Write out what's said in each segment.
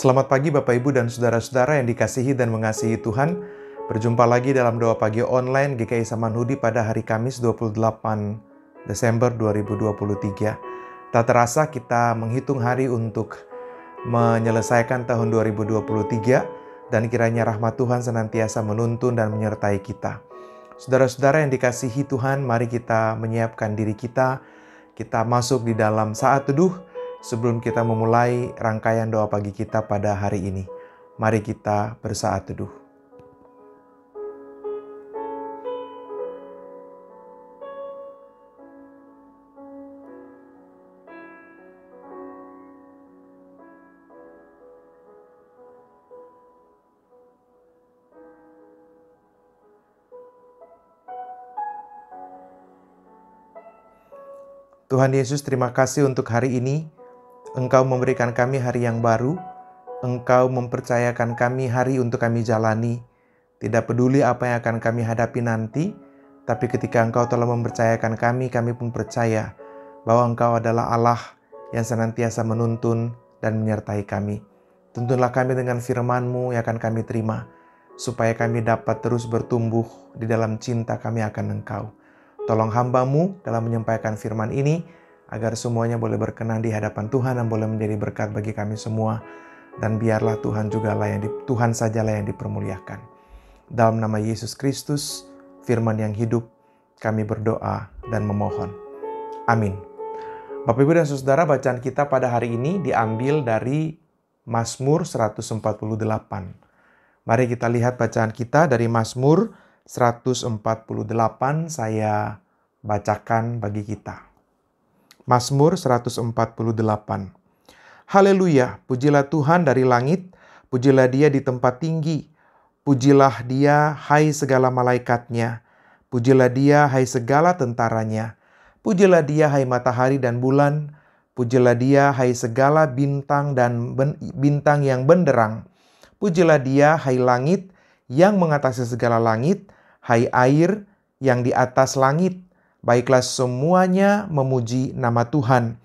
Selamat pagi Bapak Ibu dan Saudara-saudara yang dikasihi dan mengasihi Tuhan. Berjumpa lagi dalam doa pagi online GKI Samanhudi pada hari Kamis 28 Desember 2023. Tak terasa kita menghitung hari untuk menyelesaikan tahun 2023 dan kiranya rahmat Tuhan senantiasa menuntun dan menyertai kita. Saudara-saudara yang dikasihi Tuhan, mari kita menyiapkan diri kita masuk di dalam saat teduh. Sebelum kita memulai rangkaian doa pagi kita pada hari ini, mari kita bersaat teduh. Tuhan Yesus, terima kasih untuk hari ini. Engkau memberikan kami hari yang baru. Engkau mempercayakan kami hari untuk kami jalani. Tidak peduli apa yang akan kami hadapi nanti, tapi ketika Engkau telah mempercayakan kami pun percaya bahwa Engkau adalah Allah yang senantiasa menuntun dan menyertai kami. Tuntunlah kami dengan firman-Mu yang akan kami terima, supaya kami dapat terus bertumbuh di dalam cinta kami akan Engkau. Tolong hamba-Mu dalam menyampaikan firman ini, agar semuanya boleh berkenan di hadapan Tuhan dan boleh menjadi berkat bagi kami semua. Dan biarlah Tuhan Tuhan sajalah yang dipermuliakan. Dalam nama Yesus Kristus, firman yang hidup, kami berdoa dan memohon. Amin. Bapak Ibu dan Saudara, bacaan kita pada hari ini diambil dari Mazmur 148. Mari kita lihat bacaan kita dari Mazmur 148, saya bacakan bagi kita. Mazmur 148. Haleluya, pujilah Tuhan dari langit, pujilah Dia di tempat tinggi. Pujilah Dia, hai segala malaikatnya. Pujilah Dia, hai segala tentaranya. Pujilah Dia, hai matahari dan bulan. Pujilah Dia, hai segala bintang dan bintang yang benderang. Pujilah Dia, hai langit yang mengatasi segala langit, hai air yang di atas langit. Baiklah semuanya memuji nama Tuhan,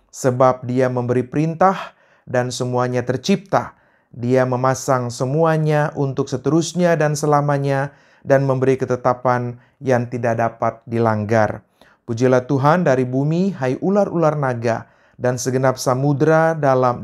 sebab Dia memberi perintah dan semuanya tercipta. Dia memasang semuanya untuk seterusnya dan selamanya, dan memberi ketetapan yang tidak dapat dilanggar. Pujilah Tuhan dari bumi, hai ular-ular naga, dan segenap samudra dalam,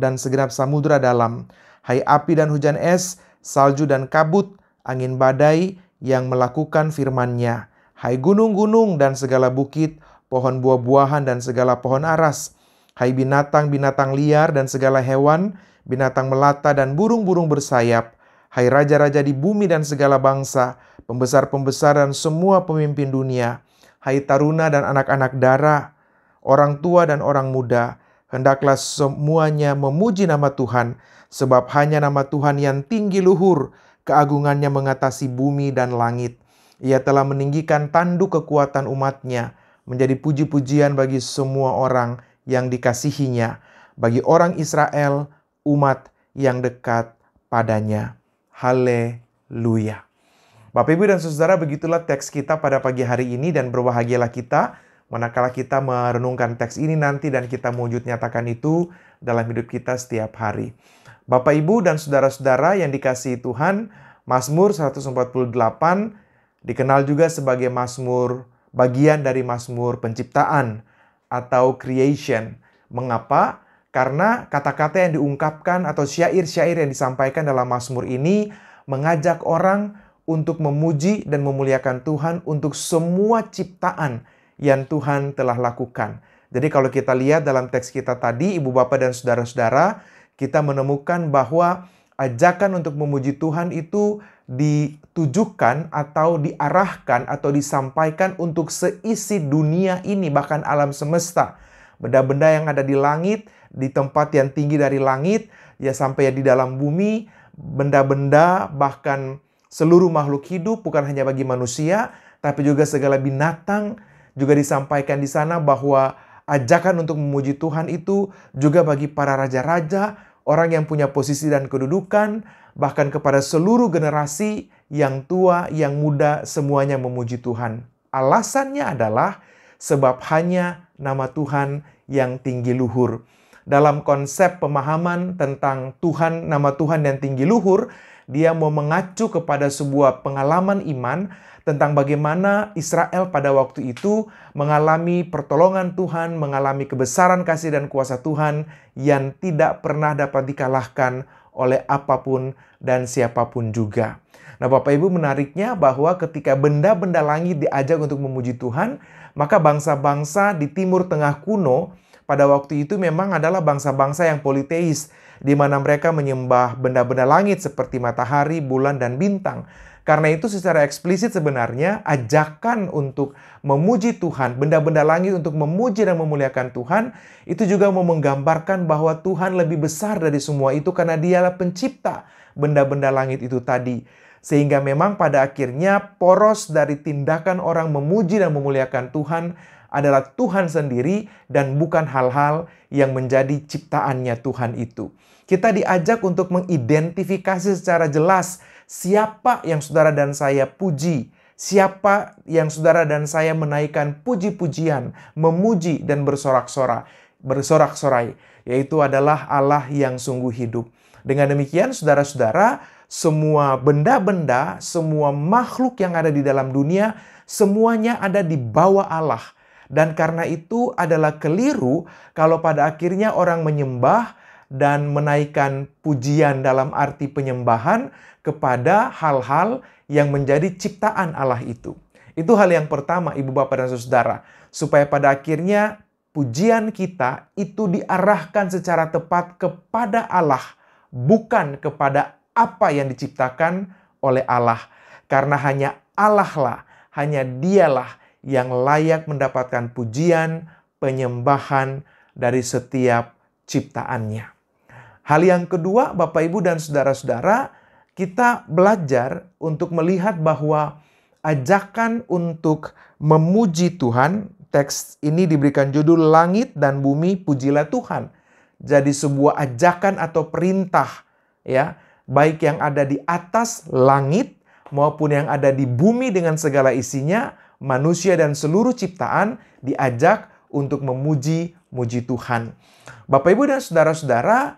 hai api dan hujan es, salju dan kabut, angin badai yang melakukan firman-Nya. Hai gunung-gunung dan segala bukit, pohon buah-buahan dan segala pohon aras. Hai binatang-binatang liar dan segala hewan, binatang melata dan burung-burung bersayap. Hai raja-raja di bumi dan segala bangsa, pembesar-pembesar dan semua pemimpin dunia. Hai taruna dan anak-anak dara, orang tua dan orang muda. Hendaklah semuanya memuji nama Tuhan, sebab hanya nama Tuhan yang tinggi luhur, keagungannya mengatasi bumi dan langit. Ia telah meninggikan tanduk kekuatan umat-Nya, menjadi puji-pujian bagi semua orang yang dikasihinya, bagi orang Israel, umat yang dekat padanya. Haleluya. Bapak, Ibu, dan Saudara, begitulah teks kita pada pagi hari ini, dan berbahagialah kita manakala kita merenungkan teks ini nanti dan kita mewujud nyatakan itu dalam hidup kita setiap hari. Bapak, Ibu, dan Saudara-saudara yang dikasihi Tuhan, Mazmur 148 dikenal juga sebagai Mazmur, bagian dari Mazmur penciptaan atau creation. Mengapa? Karena kata-kata yang diungkapkan atau syair-syair yang disampaikan dalam Mazmur ini mengajak orang untuk memuji dan memuliakan Tuhan untuk semua ciptaan yang Tuhan telah lakukan. Jadi kalau kita lihat dalam teks kita tadi, Ibu Bapak dan Saudara-saudara, kita menemukan bahwa ajakan untuk memuji Tuhan itu ditujukan atau diarahkan atau disampaikan untuk seisi dunia ini, bahkan alam semesta. Benda-benda yang ada di langit, di tempat yang tinggi dari langit, ya sampai di dalam bumi, benda-benda bahkan seluruh makhluk hidup, bukan hanya bagi manusia, tapi juga segala binatang. Juga disampaikan di sana bahwa ajakan untuk memuji Tuhan itu juga bagi para raja-raja, orang yang punya posisi dan kedudukan, bahkan kepada seluruh generasi yang tua, yang muda, semuanya memuji Tuhan. Alasannya adalah sebab hanya nama Tuhan yang tinggi luhur. dalam konsep pemahaman tentang Tuhan, nama Tuhan yang tinggi luhur, dia mau mengacu kepada sebuah pengalaman iman tentang bagaimana Israel pada waktu itu mengalami pertolongan Tuhan, mengalami kebesaran kasih dan kuasa Tuhan yang tidak pernah dapat dikalahkan oleh apapun dan siapapun juga. Nah, Bapak Ibu, menariknya bahwa ketika benda-benda langit diajak untuk memuji Tuhan, maka bangsa-bangsa di Timur Tengah kuno pada waktu itu memang adalah bangsa-bangsa yang politeis, di mana mereka menyembah benda-benda langit seperti matahari, bulan, dan bintang. Karena itu secara eksplisit sebenarnya ajakan untuk memuji Tuhan, benda-benda langit untuk memuji dan memuliakan Tuhan, itu juga mau menggambarkan bahwa Tuhan lebih besar dari semua itu karena Dialah pencipta benda-benda langit itu tadi. Sehingga memang pada akhirnya poros dari tindakan orang memuji dan memuliakan Tuhan adalah Tuhan sendiri dan bukan hal-hal yang menjadi ciptaannya Tuhan itu. Kita diajak untuk mengidentifikasi secara jelas siapa yang saudara dan saya puji, siapa yang saudara dan saya menaikkan puji-pujian, memuji dan bersorak-sorai, yaitu adalah Allah yang sungguh hidup. Dengan demikian, saudara-saudara, semua benda-benda, semua makhluk yang ada di dalam dunia, semuanya ada di bawah Allah. Dan karena itu adalah keliru kalau pada akhirnya orang menyembah dan menaikkan pujian dalam arti penyembahan kepada hal-hal yang menjadi ciptaan Allah itu. Itu hal yang pertama, Ibu, Bapak, dan Saudara. Supaya pada akhirnya pujian kita itu diarahkan secara tepat kepada Allah, bukan kepada apa yang diciptakan oleh Allah. Karena hanya Allah lah, hanya Dialah yang layak mendapatkan pujian, penyembahan dari setiap ciptaannya. Hal yang kedua, Bapak, Ibu, dan saudara-saudara, kita belajar untuk melihat bahwa ajakan untuk memuji Tuhan, teks ini diberikan judul Langit dan Bumi Pujilah Tuhan. Jadi sebuah ajakan atau perintah, ya, baik yang ada di atas langit maupun yang ada di bumi dengan segala isinya, manusia dan seluruh ciptaan diajak untuk memuji Tuhan. Bapak, Ibu, dan saudara-saudara,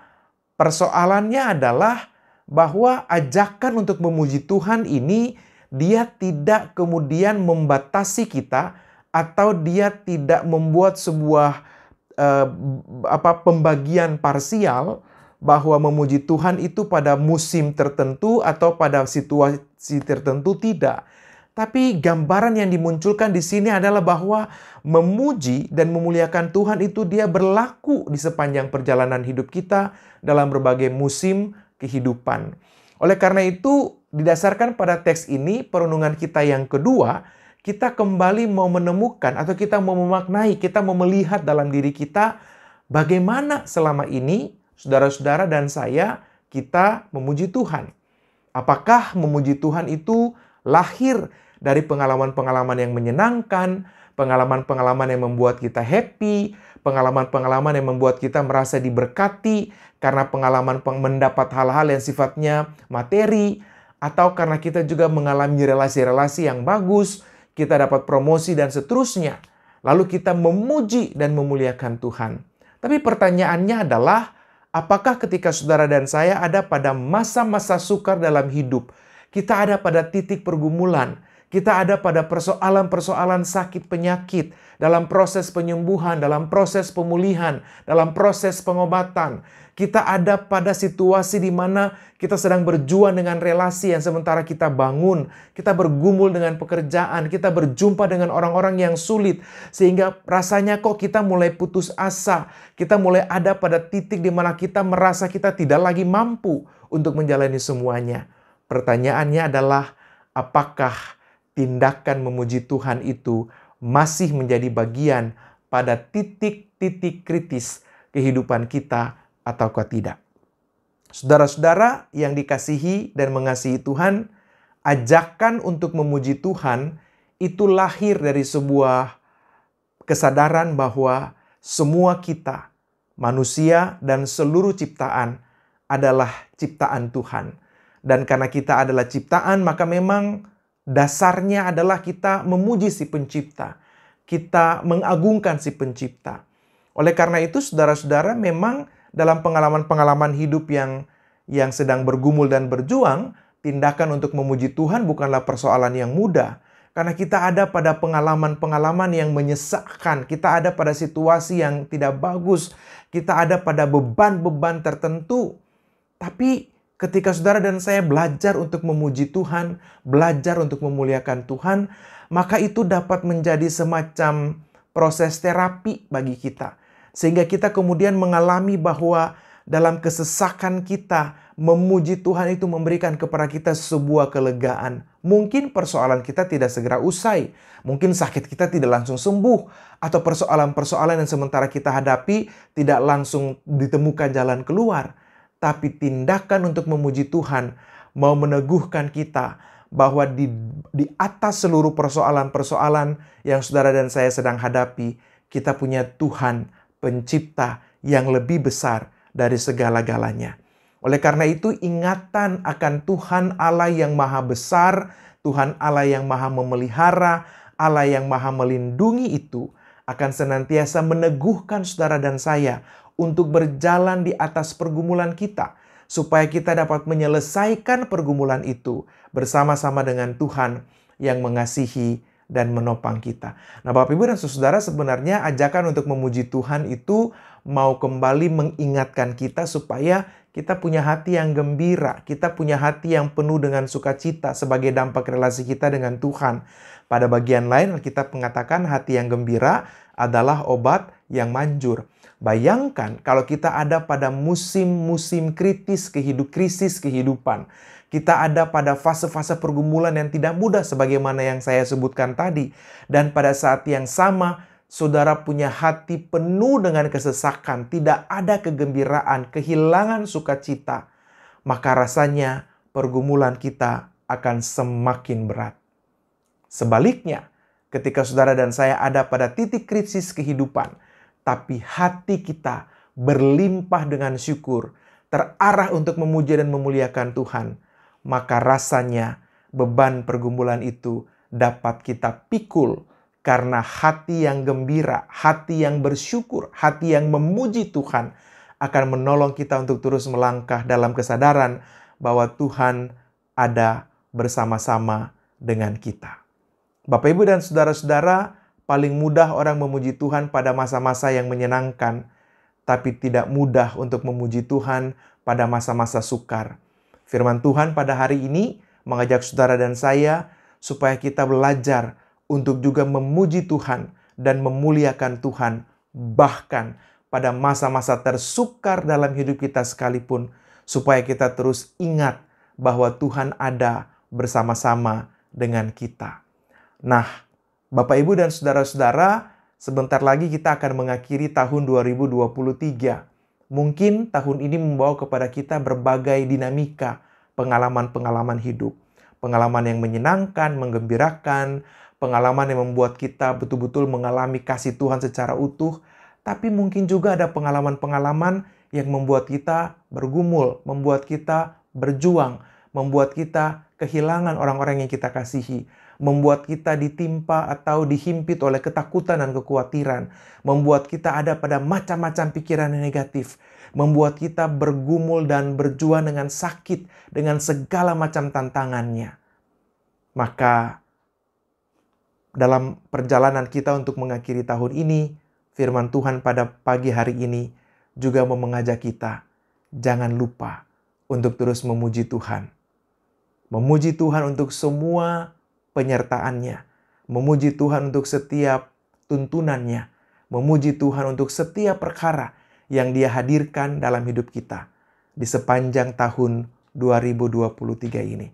persoalannya adalah bahwa ajakan untuk memuji Tuhan ini dia tidak kemudian membatasi kita atau dia tidak membuat sebuah pembagian parsial bahwa memuji Tuhan itu pada musim tertentu atau pada situasi tertentu, tidak. Tapi gambaran yang dimunculkan di sini adalah bahwa memuji dan memuliakan Tuhan itu dia berlaku di sepanjang perjalanan hidup kita dalam berbagai musim kehidupan. Oleh karena itu, didasarkan pada teks ini, perenungan kita yang kedua, kita kembali mau menemukan atau kita mau memaknai, kita mau melihat dalam diri kita bagaimana selama ini saudara-saudara dan saya, kita memuji Tuhan. Apakah memuji Tuhan itu lahir dari pengalaman-pengalaman yang menyenangkan, pengalaman-pengalaman yang membuat kita happy, pengalaman-pengalaman yang membuat kita merasa diberkati, karena pengalaman mendapat hal-hal yang sifatnya materi, atau karena kita juga mengalami relasi-relasi yang bagus, kita dapat promosi dan seterusnya. Lalu kita memuji dan memuliakan Tuhan. Tapi pertanyaannya adalah, apakah ketika saudara dan saya ada pada masa-masa sukar dalam hidup, kita ada pada titik pergumulan, kita ada pada persoalan-persoalan sakit penyakit, dalam proses penyembuhan, dalam proses pemulihan, dalam proses pengobatan, kita ada pada situasi di mana kita sedang berjuang dengan relasi yang sementara kita bangun, kita bergumul dengan pekerjaan, kita berjumpa dengan orang-orang yang sulit, sehingga rasanya kok kita mulai putus asa, kita mulai ada pada titik di mana kita merasa kita tidak lagi mampu untuk menjalani semuanya. Pertanyaannya adalah, apakah tindakan memuji Tuhan itu masih menjadi bagian pada titik-titik kritis kehidupan kita ataukah tidak? Saudara-saudara yang dikasihi dan mengasihi Tuhan, ajakan untuk memuji Tuhan itu lahir dari sebuah kesadaran bahwa semua kita, manusia dan seluruh ciptaan adalah ciptaan Tuhan. Dan karena kita adalah ciptaan, maka memang dasarnya adalah kita memuji si pencipta. Kita mengagungkan si pencipta. Oleh karena itu, saudara-saudara, memang dalam pengalaman-pengalaman hidup yang sedang bergumul dan berjuang, tindakan untuk memuji Tuhan bukanlah persoalan yang mudah. Karena kita ada pada pengalaman-pengalaman yang menyesakkan, kita ada pada situasi yang tidak bagus, kita ada pada beban-beban tertentu. Tapi ketika saudara dan saya belajar untuk memuji Tuhan, belajar untuk memuliakan Tuhan, maka itu dapat menjadi semacam proses terapi bagi kita. Sehingga kita kemudian mengalami bahwa dalam kesesakan kita, memuji Tuhan itu memberikan kepada kita sebuah kelegaan. Mungkin persoalan kita tidak segera usai. Mungkin sakit kita tidak langsung sembuh. Atau persoalan-persoalan yang sementara kita hadapi tidak langsung ditemukan jalan keluar. Tapi tindakan untuk memuji Tuhan mau meneguhkan kita bahwa di atas seluruh persoalan-persoalan yang saudara dan saya sedang hadapi, kita punya Tuhan Pencipta yang lebih besar dari segala-galanya. Oleh karena itu, ingatan akan Tuhan Allah yang maha besar, Tuhan Allah yang maha memelihara, Allah yang maha melindungi itu akan senantiasa meneguhkan saudara dan saya untuk berjalan di atas pergumulan kita, supaya kita dapat menyelesaikan pergumulan itu bersama-sama dengan Tuhan yang mengasihi dan menopang kita. Nah, Bapak Ibu dan Saudara, sebenarnya ajakan untuk memuji Tuhan itu mau kembali mengingatkan kita supaya kita punya hati yang gembira, kita punya hati yang penuh dengan sukacita sebagai dampak relasi kita dengan Tuhan. Pada bagian lain, kita mengatakan hati yang gembira adalah obat yang manjur. Bayangkan kalau kita ada pada musim-musim krisis kehidupan. Kita ada pada fase-fase pergumulan yang tidak mudah sebagaimana yang saya sebutkan tadi. Dan pada saat yang sama, saudara punya hati penuh dengan kesesakan, tidak ada kegembiraan, kehilangan sukacita. Maka rasanya pergumulan kita akan semakin berat. Sebaliknya, ketika saudara dan saya ada pada titik krisis kehidupan, tapi hati kita berlimpah dengan syukur, terarah untuk memuji dan memuliakan Tuhan, maka rasanya beban pergumulan itu dapat kita pikul karena hati yang gembira, hati yang bersyukur, hati yang memuji Tuhan akan menolong kita untuk terus melangkah dalam kesadaran bahwa Tuhan ada bersama-sama dengan kita. Bapak, Ibu, dan saudara-saudara, paling mudah orang memuji Tuhan pada masa-masa yang menyenangkan, tapi tidak mudah untuk memuji Tuhan pada masa-masa sukar. Firman Tuhan pada hari ini mengajak saudara dan saya supaya kita belajar untuk juga memuji Tuhan dan memuliakan Tuhan bahkan pada masa-masa tersukar dalam hidup kita sekalipun, supaya kita terus ingat bahwa Tuhan ada bersama-sama dengan kita. Nah, Bapak, Ibu, dan saudara-saudara, sebentar lagi kita akan mengakhiri tahun 2023. Mungkin tahun ini membawa kepada kita berbagai dinamika, pengalaman-pengalaman hidup. Pengalaman yang menyenangkan, menggembirakan, pengalaman yang membuat kita betul-betul mengalami kasih Tuhan secara utuh. Tapi mungkin juga ada pengalaman-pengalaman yang membuat kita bergumul, membuat kita berjuang, membuat kita kehilangan orang-orang yang kita kasihi, membuat kita ditimpa atau dihimpit oleh ketakutan dan kekhawatiran, membuat kita ada pada macam-macam pikiran yang negatif, membuat kita bergumul dan berjuang dengan sakit, dengan segala macam tantangannya. Maka dalam perjalanan kita untuk mengakhiri tahun ini, firman Tuhan pada pagi hari ini juga mau mengajak kita, jangan lupa untuk terus memuji Tuhan. Memuji Tuhan untuk semua penyertaannya. Memuji Tuhan untuk setiap tuntunannya. Memuji Tuhan untuk setiap perkara yang Dia hadirkan dalam hidup kita di sepanjang tahun 2023 ini.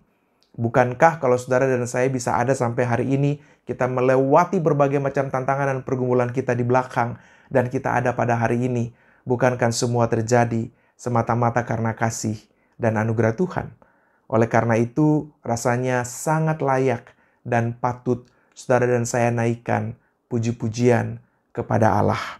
Bukankah kalau saudara dan saya bisa ada sampai hari ini, kita melewati berbagai macam tantangan dan pergumulan kita di belakang, dan kita ada pada hari ini, bukankah semua terjadi semata-mata karena kasih dan anugerah Tuhan? Oleh karena itu, rasanya sangat layak dan patut saudara dan saya naikkan puji-pujian kepada Allah.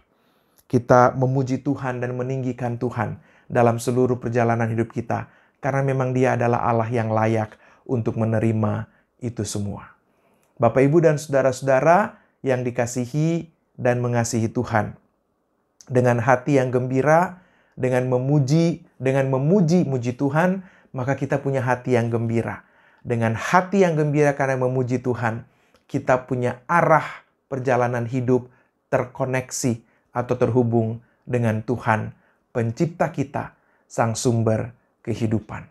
Kita memuji Tuhan dan meninggikan Tuhan dalam seluruh perjalanan hidup kita, karena memang Dia adalah Allah yang layak untuk menerima itu semua. Bapak, Ibu, dan saudara-saudara yang dikasihi dan mengasihi Tuhan. dengan hati yang gembira, dengan memuji Tuhan, maka kita punya hati yang gembira. Dengan hati yang gembira karena memuji Tuhan, kita punya arah perjalanan hidup terkoneksi atau terhubung dengan Tuhan, pencipta kita, sang sumber kehidupan.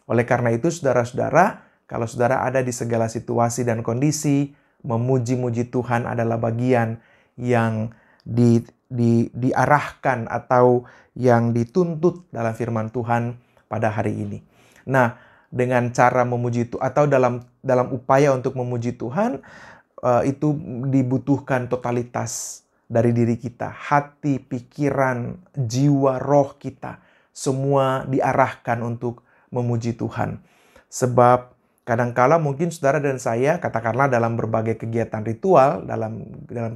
Oleh karena itu, saudara-saudara, kalau saudara ada di segala situasi dan kondisi, memuji-muji Tuhan adalah bagian yang diarahkan atau yang dituntut dalam firman Tuhan pada hari ini. Nah, dengan cara memuji Tuhan atau dalam upaya untuk memuji Tuhan, itu dibutuhkan totalitas dari diri kita, hati, pikiran, jiwa, roh kita, semua diarahkan untuk memuji Tuhan. Sebab kadangkala mungkin saudara dan saya, katakanlah dalam berbagai kegiatan ritual, dalam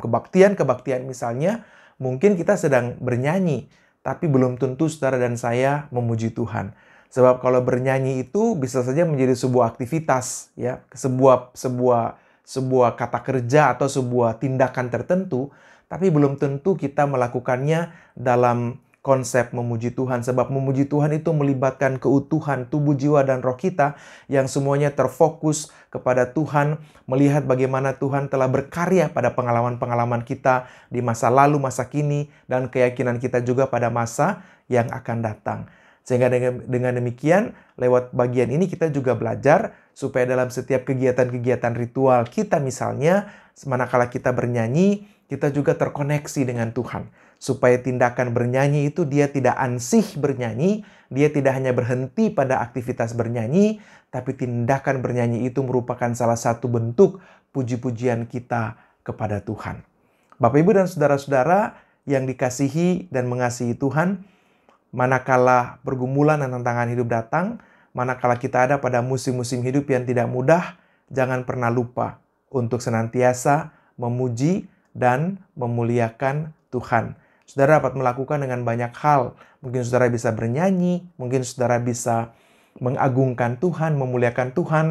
kebaktian misalnya, mungkin kita sedang bernyanyi, tapi belum tentu saudara dan saya memuji Tuhan. Sebab kalau bernyanyi itu bisa saja menjadi sebuah aktivitas, ya, sebuah kata kerja atau sebuah tindakan tertentu, tapi belum tentu kita melakukannya dalam konsep memuji Tuhan. Sebab memuji Tuhan itu melibatkan keutuhan tubuh, jiwa, dan roh kita yang semuanya terfokus kepada Tuhan, melihat bagaimana Tuhan telah berkarya pada pengalaman-pengalaman kita di masa lalu, masa kini, dan keyakinan kita juga pada masa yang akan datang. Sehingga dengan demikian, lewat bagian ini kita juga belajar supaya dalam setiap kegiatan-kegiatan ritual kita misalnya, manakala kita bernyanyi, kita juga terkoneksi dengan Tuhan. Supaya tindakan bernyanyi itu dia tidak ansih bernyanyi, dia tidak hanya berhenti pada aktivitas bernyanyi, tapi tindakan bernyanyi itu merupakan salah satu bentuk puji-pujian kita kepada Tuhan. Bapak, Ibu, dan saudara-saudara yang dikasihi dan mengasihi Tuhan, manakala pergumulan dan tantangan hidup datang, manakala kita ada pada musim-musim hidup yang tidak mudah, jangan pernah lupa untuk senantiasa memuji dan memuliakan Tuhan. Saudara dapat melakukan dengan banyak hal. Mungkin saudara bisa bernyanyi, mungkin saudara bisa mengagungkan Tuhan, memuliakan Tuhan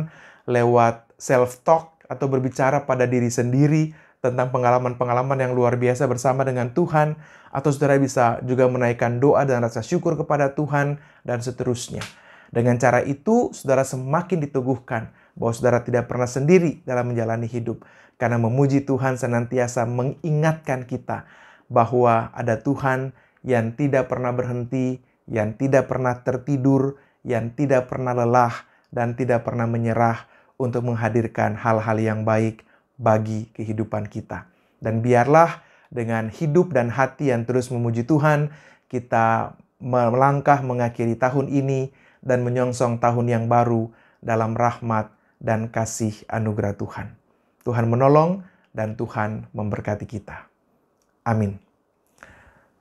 lewat self-talk atau berbicara pada diri sendiri tentang pengalaman-pengalaman yang luar biasa bersama dengan Tuhan. Atau saudara bisa juga menaikkan doa dan rasa syukur kepada Tuhan dan seterusnya. Dengan cara itu, saudara semakin diteguhkan bahwa saudara tidak pernah sendiri dalam menjalani hidup. Karena memuji Tuhan senantiasa mengingatkan kita bahwa ada Tuhan yang tidak pernah berhenti, yang tidak pernah tertidur, yang tidak pernah lelah, dan tidak pernah menyerah untuk menghadirkan hal-hal yang baik bagi kehidupan kita. Dan biarlah dengan hidup dan hati yang terus memuji Tuhan, kita melangkah mengakhiri tahun ini dan menyongsong tahun yang baru dalam rahmat dan kasih anugerah Tuhan. Tuhan menolong dan Tuhan memberkati kita. Amin.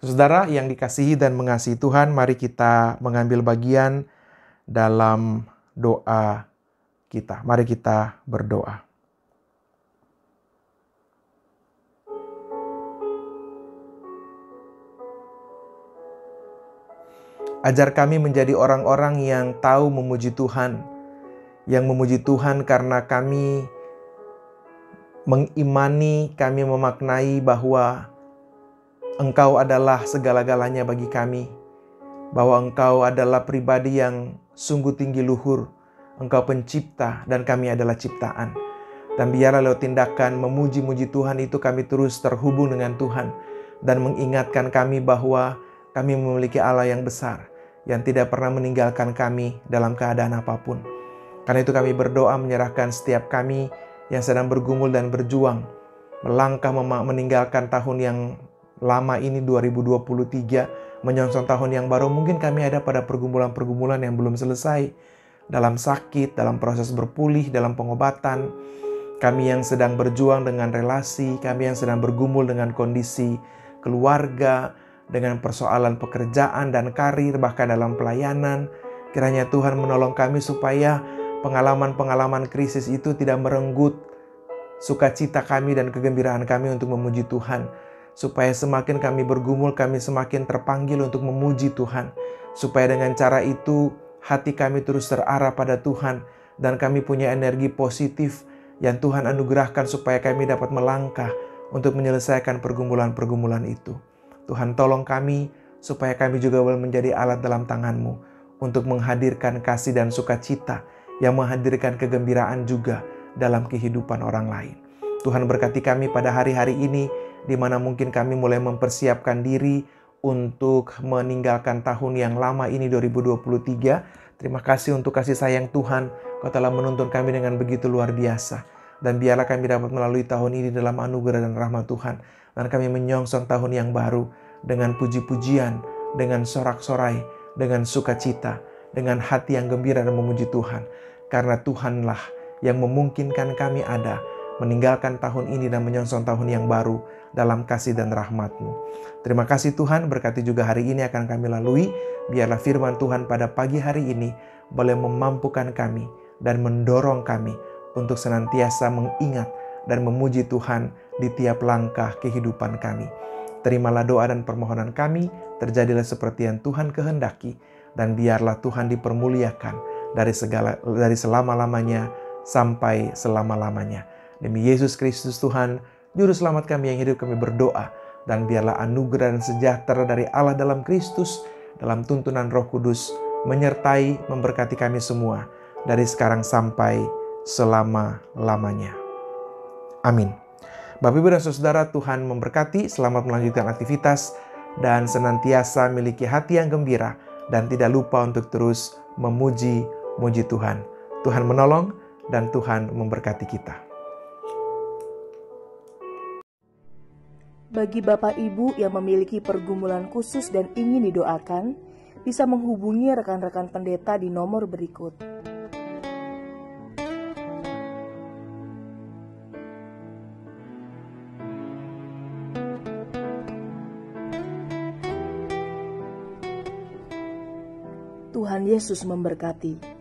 Saudara yang dikasihi dan mengasihi Tuhan, mari kita mengambil bagian dalam doa kita. Mari kita berdoa. Ajar kami menjadi orang-orang yang tahu memuji Tuhan, yang memuji Tuhan karena kami mengimani, kami memaknai bahwa Engkau adalah segala-galanya bagi kami, bahwa Engkau adalah pribadi yang sungguh tinggi luhur, Engkau pencipta dan kami adalah ciptaan. Dan biarlah lewat tindakan memuji-muji Tuhan itu kami terus terhubung dengan Tuhan dan mengingatkan kami bahwa kami memiliki Allah yang besar, yang tidak pernah meninggalkan kami dalam keadaan apapun. Karena itu kami berdoa menyerahkan setiap kami yang sedang bergumul dan berjuang, melangkah meninggalkan tahun yang lama ini 2023, menyongsong tahun yang baru. Mungkin kami ada pada pergumulan-pergumulan yang belum selesai, dalam sakit, dalam proses berpulih, dalam pengobatan. Kami yang sedang berjuang dengan relasi, kami yang sedang bergumul dengan kondisi keluarga, dengan persoalan pekerjaan dan karir, bahkan dalam pelayanan. Kiranya Tuhan menolong kami supaya pengalaman-pengalaman krisis itu tidak merenggut sukacita kami dan kegembiraan kami untuk memuji Tuhan. Supaya semakin kami bergumul, kami semakin terpanggil untuk memuji Tuhan. Supaya dengan cara itu hati kami terus terarah pada Tuhan dan kami punya energi positif yang Tuhan anugerahkan supaya kami dapat melangkah untuk menyelesaikan pergumulan-pergumulan itu. Tuhan tolong kami supaya kami juga boleh menjadi alat dalam tangan-Mu untuk menghadirkan kasih dan sukacita yang menghadirkan kegembiraan juga dalam kehidupan orang lain. Tuhan berkati kami pada hari-hari ini di mana mungkin kami mulai mempersiapkan diri untuk meninggalkan tahun yang lama ini 2023. Terima kasih untuk kasih sayang Tuhan. Kau telah menuntun kami dengan begitu luar biasa. Dan biarlah kami dapat melalui tahun ini dalam anugerah dan rahmat Tuhan. Dan kami menyongsong tahun yang baru dengan puji-pujian, dengan sorak-sorai, dengan sukacita, dengan hati yang gembira dan memuji Tuhan. Karena Tuhanlah yang memungkinkan kami ada, meninggalkan tahun ini dan menyongsong tahun yang baru dalam kasih dan rahmat-Mu. Terima kasih Tuhan, berkati juga hari ini akan kami lalui. Biarlah firman Tuhan pada pagi hari ini boleh memampukan kami dan mendorong kami untuk senantiasa mengingat dan memuji Tuhan di tiap langkah kehidupan kami. Terimalah doa dan permohonan kami, terjadilah seperti yang Tuhan kehendaki, dan biarlah Tuhan dipermuliakan dari selama-lamanya sampai selama-lamanya. Demi Yesus Kristus Tuhan, Juru Selamat kami yang hidup, kami berdoa, dan biarlah anugerah dan sejahtera dari Allah dalam Kristus, dalam tuntunan Roh Kudus, menyertai, memberkati kami semua, dari sekarang sampai selama-lamanya. Amin. Bapak, Ibu, dan Saudara, Tuhan memberkati, selamat melanjutkan aktivitas, dan senantiasa miliki hati yang gembira, dan tidak lupa untuk terus memuji Tuhan. Tuhan menolong, dan Tuhan memberkati kita. Bagi Bapak Ibu yang memiliki pergumulan khusus dan ingin didoakan, bisa menghubungi rekan-rekan pendeta di nomor berikut. Tuhan Yesus memberkati.